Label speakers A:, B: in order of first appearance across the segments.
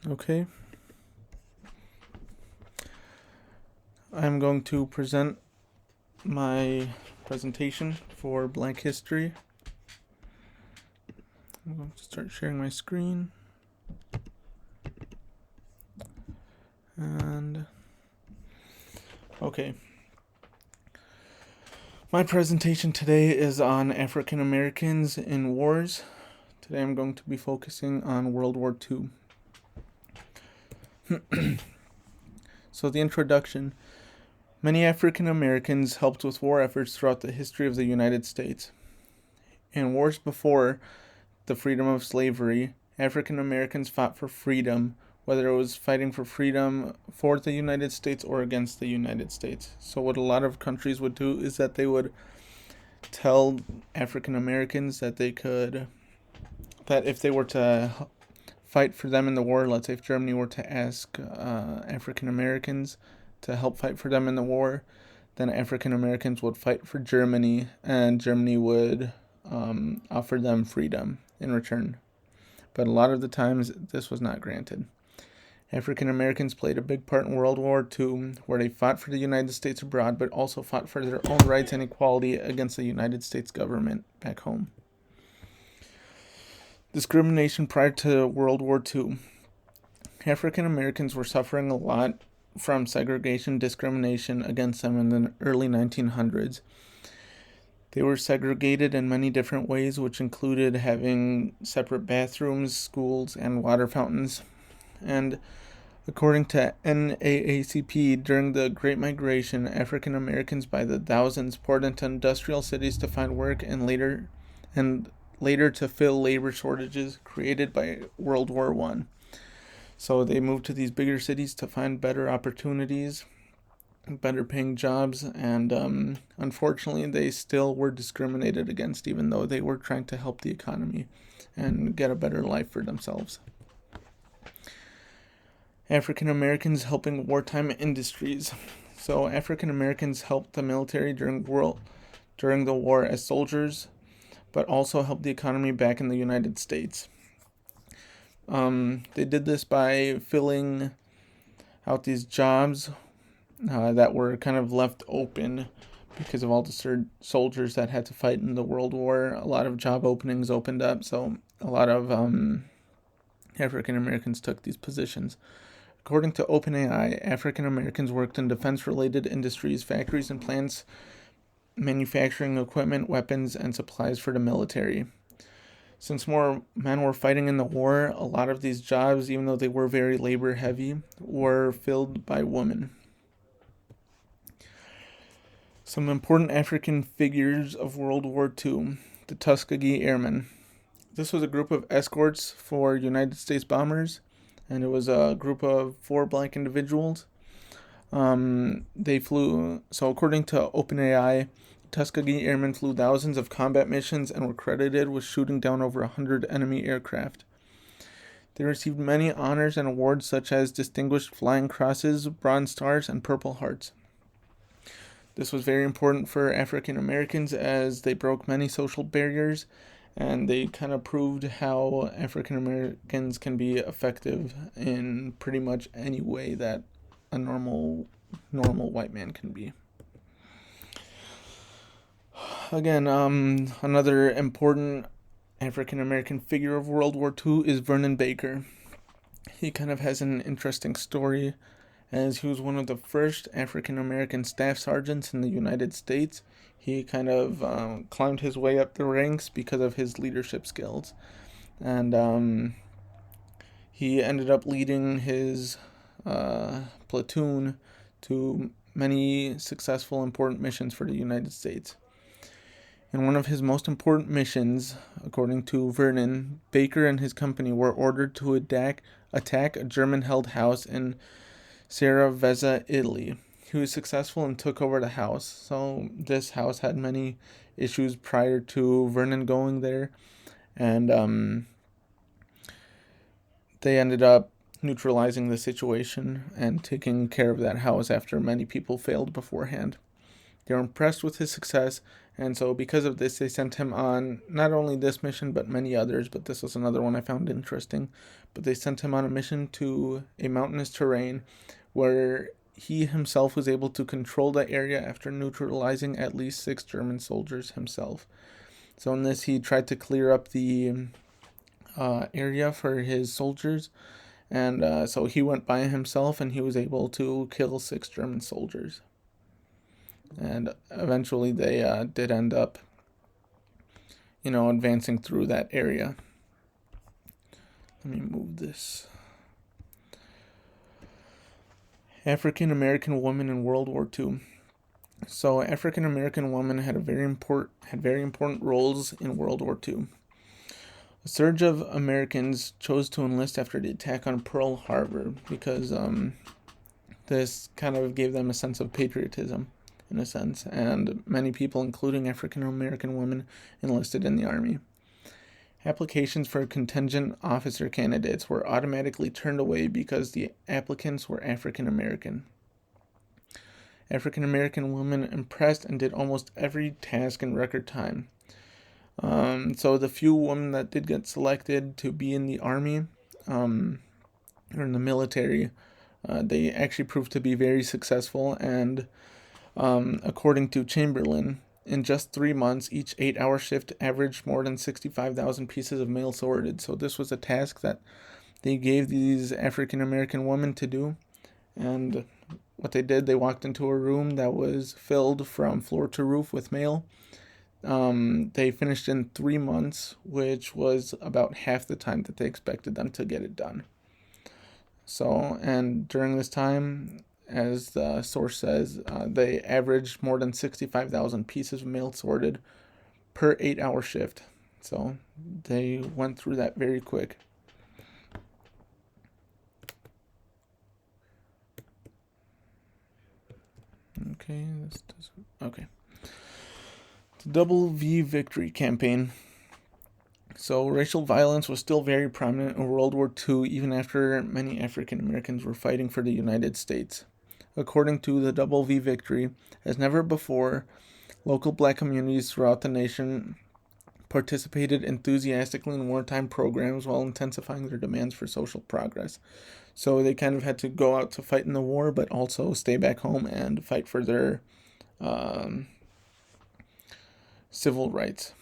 A: Okay. I'm going to present my presentation for Blank History. I'm going to start sharing my screen. And okay. My presentation today is on African Americans in wars. Today I'm going to be focusing on World War II. So the introduction. Many African Americans helped with war efforts throughout the history of the United States. In wars before the freedom of slavery, African Americans fought for freedom, whether it was fighting for freedom for the United States or against the United States. So what a lot of countries would do is that they would tell African Americans that if they were to fight for them in the war, let's say if Germany were to ask African Americans to help fight for them in the war, then African Americans would fight for Germany, and Germany would offer them freedom in return. But a lot of the times, this was not granted. African Americans played a big part in World War II, where they fought for the United States abroad, but also fought for their own rights and equality against the United States government back home. Discrimination prior to World War II. African Americans were suffering a lot from segregation discrimination against them in the early 1900s. They were segregated in many different ways, which included having separate bathrooms, schools, and water fountains. And according to NAACP, during the Great Migration, African Americans by the thousands poured into industrial cities to find work and later to fill labor shortages created by World War I. So they moved to these bigger cities to find better opportunities, better paying jobs, and unfortunately they still were discriminated against, even though they were trying to help the economy and get a better life for themselves. African Americans helping wartime industries. So African Americans helped the military during the war as soldiers, but also helped the economy back in the United States. They did this by filling out these jobs that were kind of left open because of all the soldiers that had to fight in the World War. A lot of job openings opened up, so a lot of African Americans took these positions. According to OpenAI, African Americans worked in defense-related industries, factories and plants, manufacturing equipment, weapons, and supplies for the military. Since more men were fighting in the war, a lot of these jobs, even though they were very labor-heavy, were filled by women. Some important African figures of World War II. The Tuskegee Airmen. This was a group of escorts for United States bombers, and it was a group of 4 black individuals. They flew, so according to OpenAI, Tuskegee Airmen flew thousands of combat missions and were credited with shooting down over 100 enemy aircraft. They received many honors and awards such as Distinguished Flying Crosses, Bronze Stars, and Purple Hearts. This was very important for African Americans as they broke many social barriers, and they kind of proved how African Americans can be effective in pretty much any way that a normal white man can be. Again, another important African American figure of World War II is Vernon Baker. He kind of has an interesting story, as he was one of the first African American staff sergeants in the United States. He kind of climbed his way up the ranks because of his leadership skills. And he ended up leading his platoon to many successful, important missions for the United States. In one of his most important missions, according to Vernon, Baker and his company were ordered to attack a German-held house in Seravezza, Italy. He was successful and took over the house. So this house had many issues prior to Vernon going there, and they ended up neutralizing the situation and taking care of that house after many people failed beforehand. They were impressed with his success, and so because of this, they sent him on not only this mission, but many others. But this was another one I found interesting. But they sent him on a mission to a mountainous terrain where he himself was able to control that area after neutralizing at least 6 German soldiers himself. So in this, he tried to clear up the area for his soldiers, and so he went by himself, and he was able to kill 6 German soldiers. And eventually they did end up, advancing through that area. Let me move this. African American women in World War II. So African American women had very important roles in World War II. A surge of Americans chose to enlist after the attack on Pearl Harbor because this kind of gave them a sense of patriotism, in a sense, and many people, including African American women, enlisted in the Army. Applications for contingent officer candidates were automatically turned away because the applicants were African American. African American women impressed and did almost every task in record time. So the few women that did get selected to be in the Army or in the military, they actually proved to be very successful, and according to Chamberlain, in just 3 months, each 8-hour shift averaged more than 65,000 pieces of mail sorted. So this was a task that they gave these African American women to do. And what they did, they walked into a room that was filled from floor to roof with mail. They finished in 3 months, which was about half the time that they expected them to get it done. So, and during this time, as the source says, they averaged more than 65,000 pieces of mail sorted per 8-hour shift. So they went through that very quick. Okay. The Double V Victory Campaign. So racial violence was still very prominent in World War II, even after many African Americans were fighting for the United States. According to the Double V Victory, as never before, local black communities throughout the nation participated enthusiastically in wartime programs while intensifying their demands for social progress. So they kind of had to go out to fight in the war, but also stay back home and fight for their civil rights.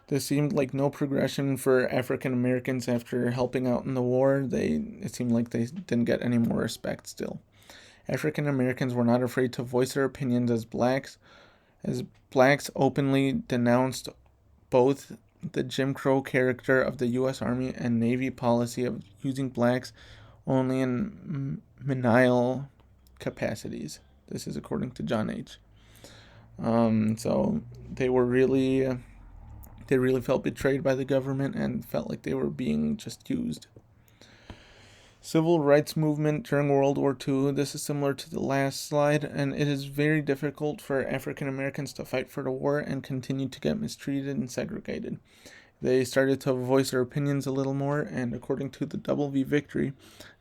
A: There seemed like no progression for African Americans after helping out in the war. It seemed like they didn't get any more respect still. African Americans were not afraid to voice their opinions as blacks openly denounced both the Jim Crow character of the U.S. Army and Navy policy of using blacks only in menial capacities. This is according to John H. So they really felt betrayed by the government and felt like they were being just used. Civil rights movement during World War II. This is similar to the last slide, and it is very difficult for African Americans to fight for the war and continue to get mistreated and segregated. They started to voice their opinions a little more, and according to the Double V Victory,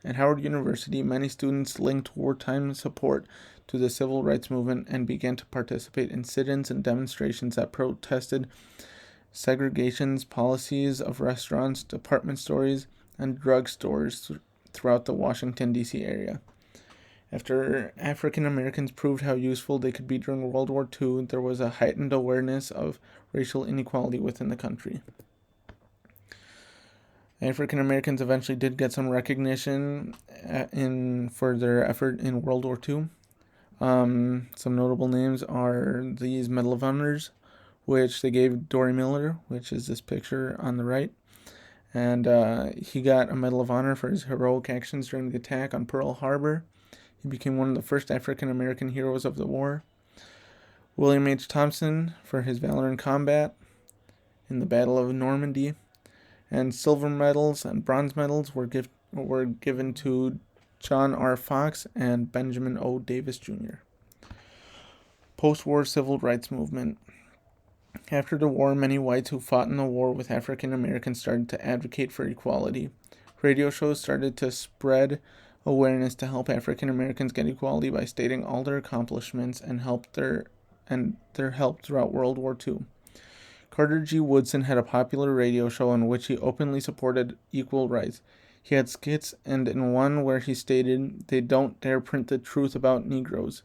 A: at Howard University, many students linked wartime support to the civil rights movement and began to participate in sit-ins and demonstrations that protested segregation's policies of restaurants, department stores, and drugstores throughout the Washington, D.C. area. After African Americans proved how useful they could be during World War II, there was a heightened awareness of racial inequality within the country. African Americans eventually did get some recognition for their effort in World War II. Some notable names are these Medal of Honors, which they gave Dory Miller, which is this picture on the right. And he got a Medal of Honor for his heroic actions during the attack on Pearl Harbor. He became one of the first African American heroes of the war. William H. Thompson for his valor in combat in the Battle of Normandy. And silver medals and bronze medals were given to John R. Fox and Benjamin O. Davis Jr. Post-war civil rights movement. After the war, many whites who fought in the war with African Americans started to advocate for equality. Radio shows started to spread awareness to help African Americans get equality by stating all their accomplishments and help their and their help throughout World War II. Carter G. Woodson had a popular radio show in which he openly supported equal rights. He had skits, and in one where he stated, "They don't dare print the truth about Negroes'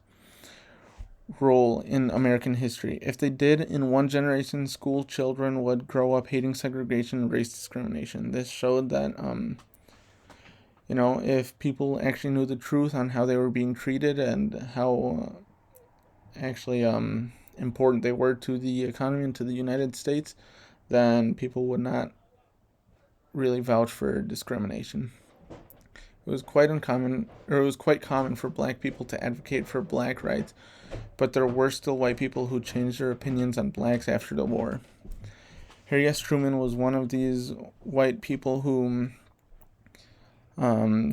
A: role in American history. If they did, in one generation, school children would grow up hating segregation and race discrimination." This showed that, if people actually knew the truth on how they were being treated and how actually important they were to the economy and to the United States, then people would not really vouch for discrimination. It was quite common for black people to advocate for black rights, but there were still white people who changed their opinions on blacks after the war. Harry S. Truman was one of these white people who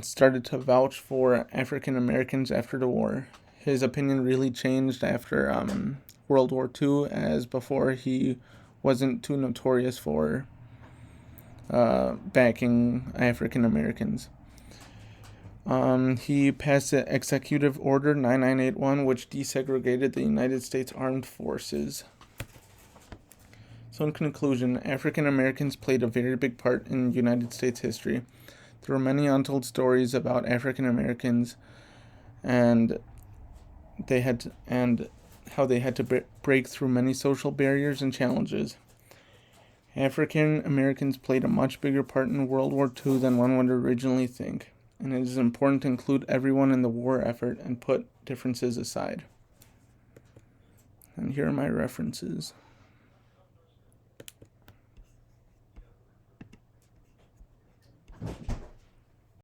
A: started to vouch for African Americans after the war. His opinion really changed after World War II, as before he wasn't too notorious for backing African Americans. He passed the Executive Order 9981, which desegregated the United States Armed Forces. So in conclusion, African Americans played a very big part in United States history. There were many untold stories about African Americans and how they had to break through many social barriers and challenges. African Americans played a much bigger part in World War II than one would originally think, and it is important to include everyone in the war effort and put differences aside. And here are my references.